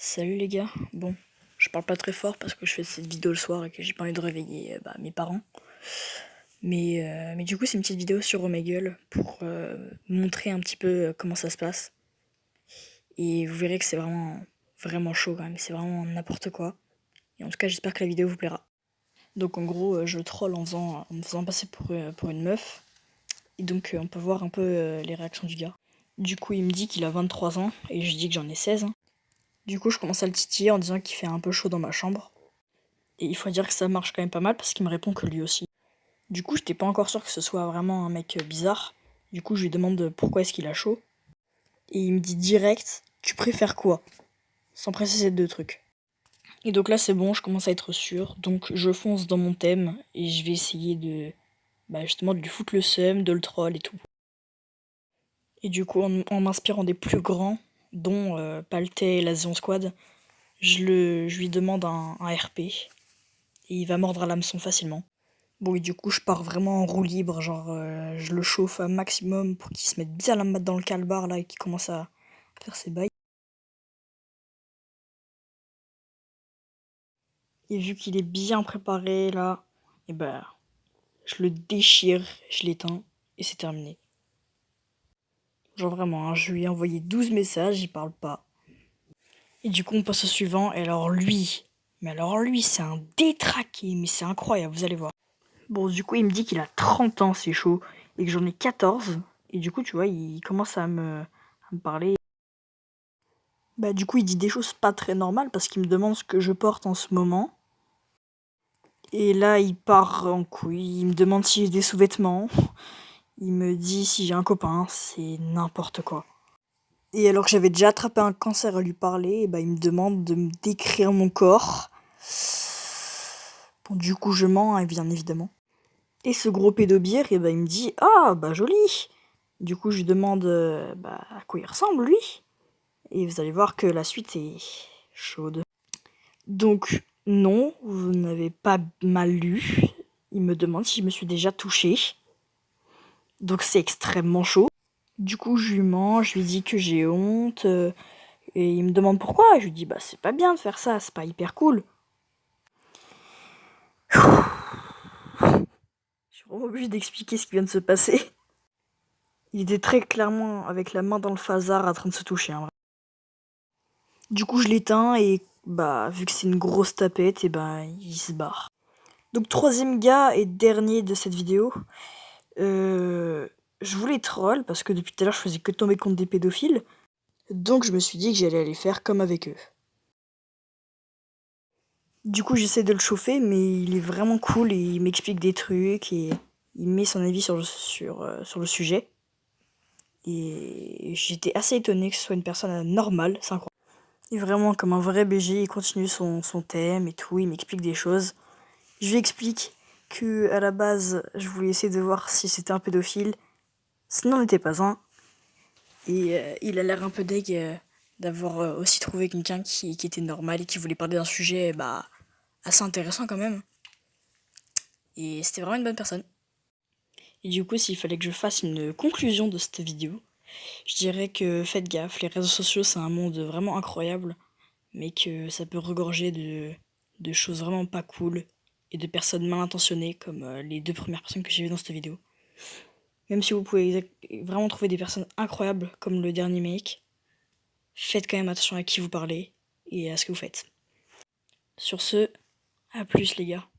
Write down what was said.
Salut les gars, bon, je parle pas très fort parce que je fais cette vidéo le soir et que j'ai pas envie de réveiller mes parents. Mais du coup c'est une petite vidéo sur Omegle pour montrer un petit peu comment ça se passe. Et vous verrez que c'est vraiment chaud quand même, c'est vraiment n'importe quoi. Et en tout cas j'espère que la vidéo vous plaira. Donc en gros je troll en me faisant passer pour une meuf. Et donc on peut voir un peu les réactions du gars. Du coup il me dit qu'il a 23 ans et je dis que j'en ai 16. Du coup, je commence à le titiller en disant qu'il fait un peu chaud dans ma chambre. Et il faut dire que ça marche quand même pas mal parce qu'il me répond que lui aussi. Du coup, j'étais pas encore sûr que ce soit vraiment un mec bizarre. Du coup, je lui demande pourquoi est-ce qu'il a chaud. Et il me dit direct, tu préfères quoi? Sans préciser deux trucs. Et donc là, c'est bon, je commence à être sûr. Donc je fonce dans mon thème et je vais essayer justement de lui foutre le seum, de le troll et tout. Et du coup, en m'inspirant des plus grands, dont Paltais et la Zion Squad, je lui demande un RP. Et il va mordre à l'hameçon facilement. Bon, et du coup, je pars vraiment en roue libre, genre, je le chauffe un maximum pour qu'il se mette bien la main dans le calbar, là, et qu'il commence à faire ses bails. Et vu qu'il est bien préparé, là, et je le déchire, je l'éteins, et c'est terminé. Genre vraiment, hein, je lui ai envoyé 12 messages, il parle pas. Et du coup, on passe au suivant, et alors lui, c'est un détraqué, mais c'est incroyable, vous allez voir. Bon, du coup, il me dit qu'il a 30 ans, c'est chaud, et que j'en ai 14. Et du coup, tu vois, il commence à me parler. Du coup, il dit des choses pas très normales parce qu'il me demande ce que je porte en ce moment. Et là, il part en couille. Il me demande si j'ai des sous-vêtements. Il me dit si j'ai un copain. C'est n'importe quoi. Et alors que j'avais déjà attrapé un cancer à lui parler, il me demande de me décrire mon corps. Bon, du coup, je mens, hein, bien évidemment. Et ce gros pédobire, il me dit ah, bah joli. Du coup, je lui demande à quoi il ressemble, lui. Et vous allez voir que la suite est chaude. Donc, non, vous n'avez pas mal lu. Il me demande si je me suis déjà touchée. Donc, c'est extrêmement chaud. Du coup, je lui mens, je lui dis que j'ai honte. Et il me demande pourquoi. Je lui dis, c'est pas bien de faire ça, c'est pas hyper cool. Je suis vraiment obligée d'expliquer ce qui vient de se passer. Il était très clairement avec la main dans le phasar en train de se toucher. Hein. Du coup, je l'éteins et vu que c'est une grosse tapette, il se barre. Donc, troisième gars et dernier de cette vidéo. Je voulais troll parce que depuis tout à l'heure je faisais que tomber contre des pédophiles. Donc je me suis dit que j'allais aller faire comme avec eux. Du coup j'essaie de le chauffer mais il est vraiment cool et il m'explique des trucs et il met son avis sur le sujet. Et j'étais assez étonné que ce soit une personne normale, c'est incroyable. Et vraiment comme un vrai BG, il continue son thème et tout, il m'explique des choses. Je lui explique que à la base je voulais essayer de voir si c'était un pédophile. Ce n'en était pas un. Et il a l'air un peu deg d'avoir aussi trouvé quelqu'un qui était normal et qui voulait parler d'un sujet assez intéressant quand même. Et c'était vraiment une bonne personne. Et du coup, s'il fallait que je fasse une conclusion de cette vidéo, je dirais que faites gaffe, les réseaux sociaux c'est un monde vraiment incroyable, mais que ça peut regorger de choses vraiment pas cool et de personnes mal intentionnées comme les deux premières personnes que j'ai vues dans cette vidéo. Même si vous pouvez vraiment trouver des personnes incroyables comme le dernier mec, faites quand même attention à qui vous parlez et à ce que vous faites. Sur ce, à plus les gars.